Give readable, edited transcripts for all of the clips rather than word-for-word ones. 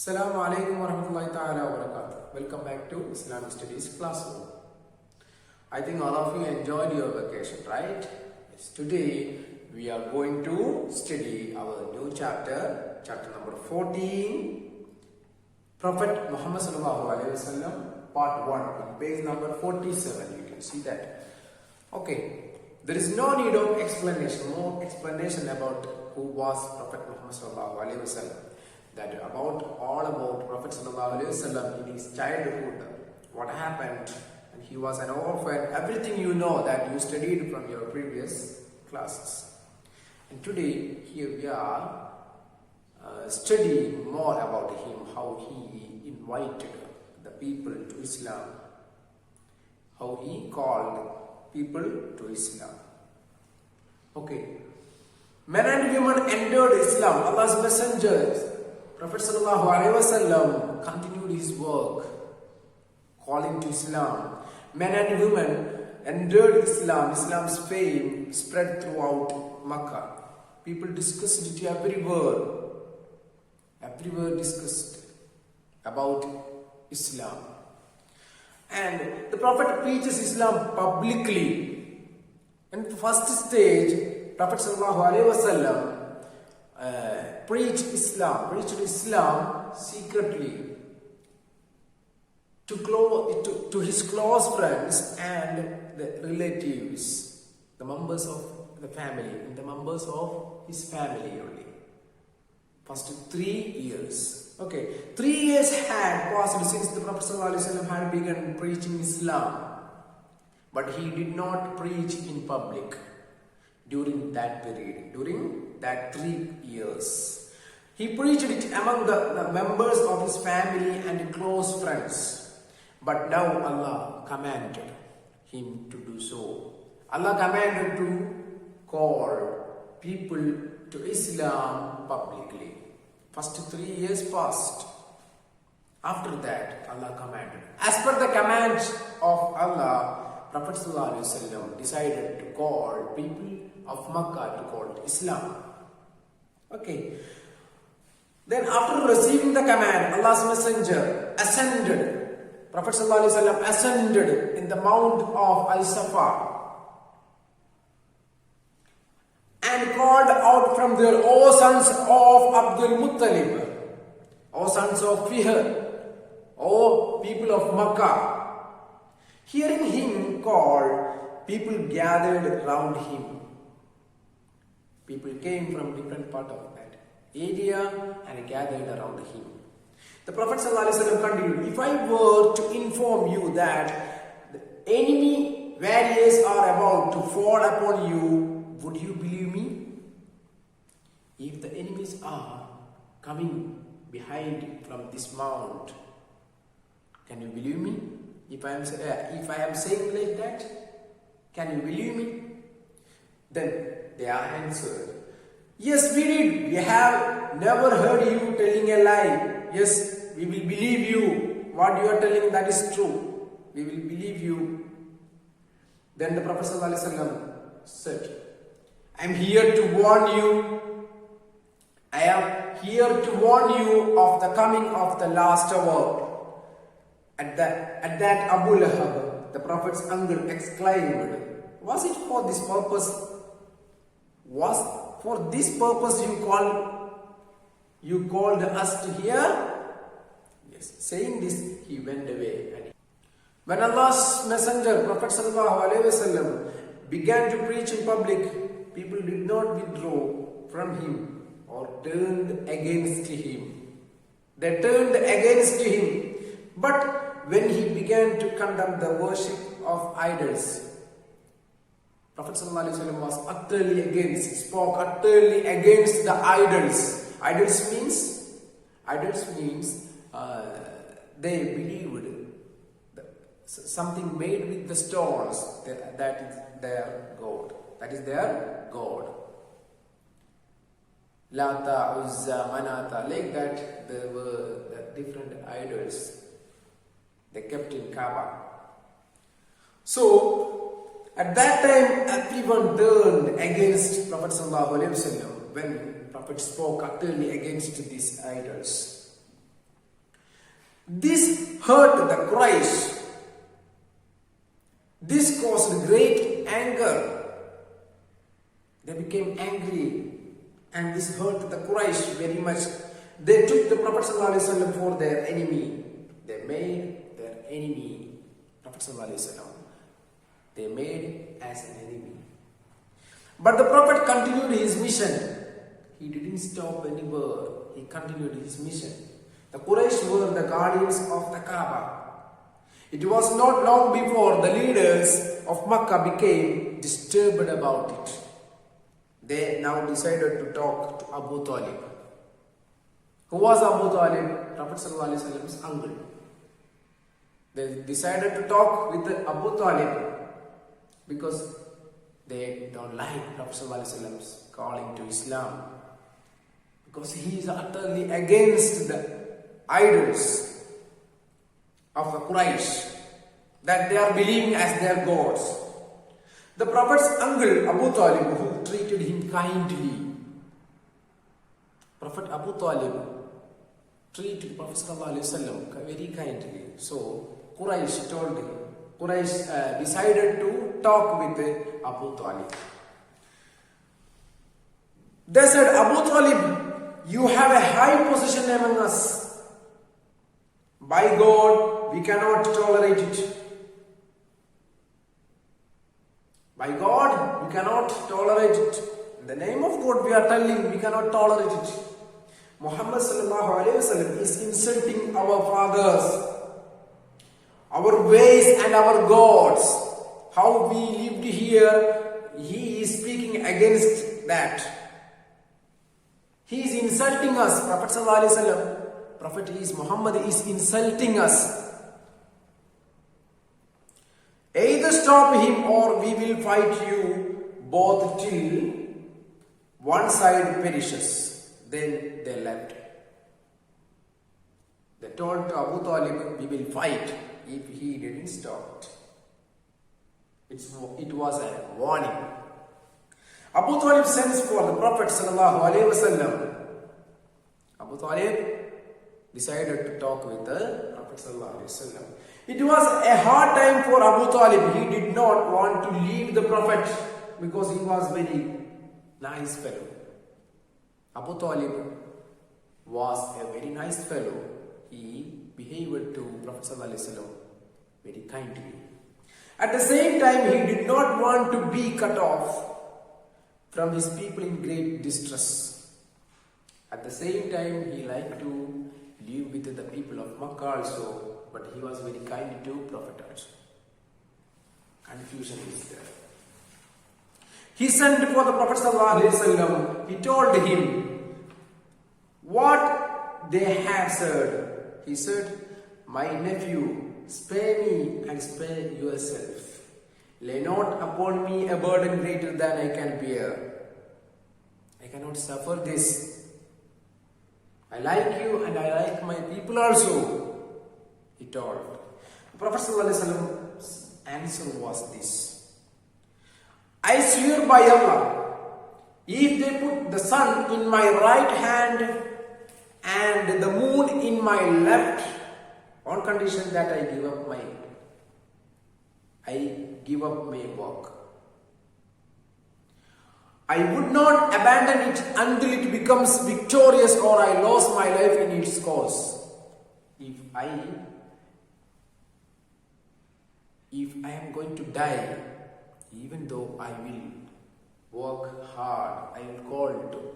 Assalamu alaikum warahmatullahi ta'ala wabarakatuh. Welcome back to Islamic Studies classroom. I think all of you enjoyed your vacation, right? Yes, today we are going to study our new chapter, chapter number 14, Prophet Muhammad sallallahu alaihi wasallam, part 1, in page number 47. You can see that. Okay, there is no need of more explanation about who was Prophet Muhammad sallallahu alaihi wasallam. That all about Prophet sallallahu alaihi wasallam in his childhood, what happened, and he was an orphan, everything you know that you studied from your previous classes. And today here we are studying more about him, how he invited the people to Islam, how he called people to Islam. Okay, men and women entered Islam. Allah's messengers Prophet sallallahu alaihi wasallam continued his work, calling to Islam. Men and women entered Islam. Islam's fame spread throughout Makkah. People discussed it everywhere. Everywhere discussed about Islam. And the Prophet preaches Islam publicly. In the first stage, Prophet sallallahu alaihi wasallam preached Islam secretly to his close friends and the relatives, the members of the family, and the members of his family only. First 3 years. Okay, 3 years had passed since the Prophet ﷺ had begun preaching Islam, but he did not preach in public during that period, during that 3 years. He preached it among the members of his family and close friends. But now Allah commanded him to do so. Allah commanded to call people to Islam publicly. First 3 years passed. After that, Allah commanded. As per the command of Allah, Prophet ﷺ decided to call people of Makkah to call Islam. Okay. Then after receiving the command, Allah's messenger ascended. Prophet ﷺ ascended in the mount of Al-Safa and called out from there, O sons of Abdul Muttalib, O sons of Fihr, O people of Makkah. Hearing him call, people gathered round him. People came from different parts of that area and gathered around him. The Prophet ﷺ continued, if I were to inform you that the enemy warriors are about to fall upon you, would you believe me? If the enemies are coming behind from this mount, can you believe me? If I am saying like that, can you believe me? Then they are answered, yes, we did. We have never heard you telling a lie. Yes, we will believe you. What you are telling, that is true. We will believe you. Then the Prophet ﷺ said, I am here to warn you. I am here to warn you of the coming of the last hour. At that Abu Lahab, the Prophet's uncle, exclaimed, was it for this purpose? Was for this purpose you called us to hear? Yes. Saying this, he went away. And when Allah's messenger, Prophet ﷺ, began to preach in public, people did not withdraw from him or turned against him. They turned against him. But when he began to condemn the worship of idols, Prophet ﷺ was utterly against, spoke utterly against the idols. Idols means they believed something made with the stones, that is their God. That is their God. Lata, Uzza, Manata, like that, there were the different idols they kept in Kaaba. So, at that time, everyone turned against Prophet ﷺ. When Prophet spoke utterly against these idols. This hurt the Quraysh. This caused great anger. They became angry, and this hurt the Quraysh very much. They took the Prophet ﷺ for their enemy. They made their enemy, Prophet ﷺ. They made as an enemy. But the Prophet continued his mission. He didn't stop anywhere. He continued his mission. The Quraysh were the guardians of the Kaaba. It was not long before the leaders of Makkah became disturbed about it. They now decided to talk to Abu Talib. Who was Abu Talib? Prophet ﷺ's uncle. They decided to talk with Abu Talib because they don't like Prophet ﷺ's calling to Islam. Because he is utterly against the idols of the Quraysh that they are believing as their gods. The Prophet's uncle Abu Talib, who treated him kindly, Prophet Abu Talib treated Prophet ﷺ very kindly. So Quraysh decided to talk with Abu Talib. They said, Abu Talib, you have a high position among us. By God, we cannot tolerate it. By God, we cannot tolerate it. In the name of God, we are telling we cannot tolerate it. Muhammad sallallahu alayhi wasallam is insulting our fathers, our ways and our gods. How we lived here, he is speaking against that. He is insulting us. Prophet sallallahu alayhi wasallam, Muhammad is insulting us. Either stop him or we will fight you both till one side perishes. Then they left. They told to Abu Talib, we will fight if he didn't stop it. It was a warning. Abu Talib sends for the Prophet sallallahu alaihi wasallam. Abu Talib decided to talk with the Prophet sallallahu alaihi wasallam. It was a hard time for Abu Talib. He did not want to leave the Prophet because he was very nice fellow. Abu Talib was a very nice fellow. He behaved to Prophet sallallahu alaihi wasallam very kindly. At the same time, he did not want to be cut off from his people in great distress. At the same time, he liked to live with the people of Makkah also, but he was very kind to Prophet also. Confusion is there. He sent for the Prophet sallallahu alaihi wasallam. He told him what they have said. He said, my nephew, spare me and spare yourself. Lay not upon me a burden greater than I can bear. I cannot suffer this. I like you and I like my people also, he told. The Prophet ﷺ's answer was this. I swear by Allah, if they put the sun in my right hand and the moon in my left, on condition that I give up my work. I would not abandon it until it becomes victorious or I lose my life in its cause. If I am going to die, even though I will work hard, I will call to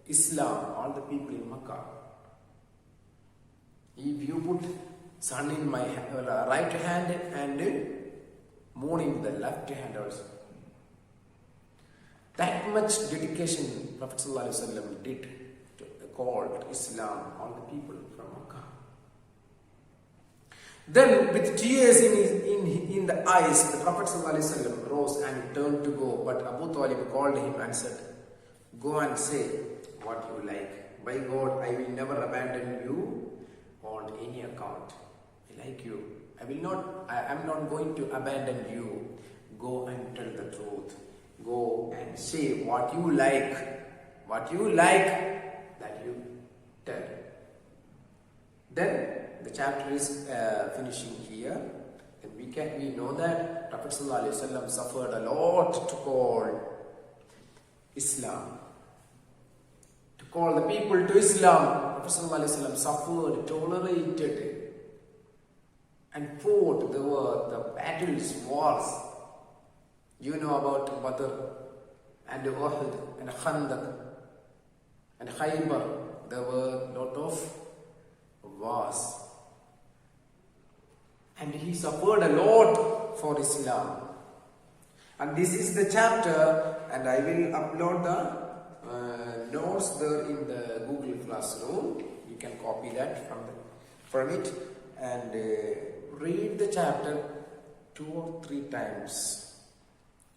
Islam, all the people in Makkah. If you put sun in my right hand and moon in the left hand also. That much dedication Prophet ﷺ did to the call to Islam, all the people from Makkah. Then with tears in the eyes, the Prophet ﷺ rose and turned to go, but Abu Talib called him and said, go and say what you like. By God, I will never abandon you on any account. I like you. I am not going to abandon you. Go and tell the truth. Go and say what you like that you tell. Then the chapter is finishing here. And we know that Prophet ﷺ suffered a lot to call Islam. To call the people to Islam. Prophet ﷺ suffered, tolerated, and fought. There were the battles, wars. You know about Badr and Uhud and Khandaq and Khaybar. There were a lot of wars. And he suffered a lot for Islam. And this is the chapter, and I will upload the notes there in the Google Classroom. You can copy that from it and read the chapter 2 or 3 times.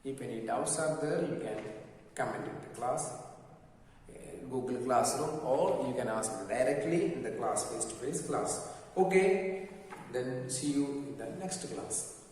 If any doubts are there, you can comment in the class, Google Classroom, or you can ask me directly in the class, face-to-face class. Okay, then see you in the next class.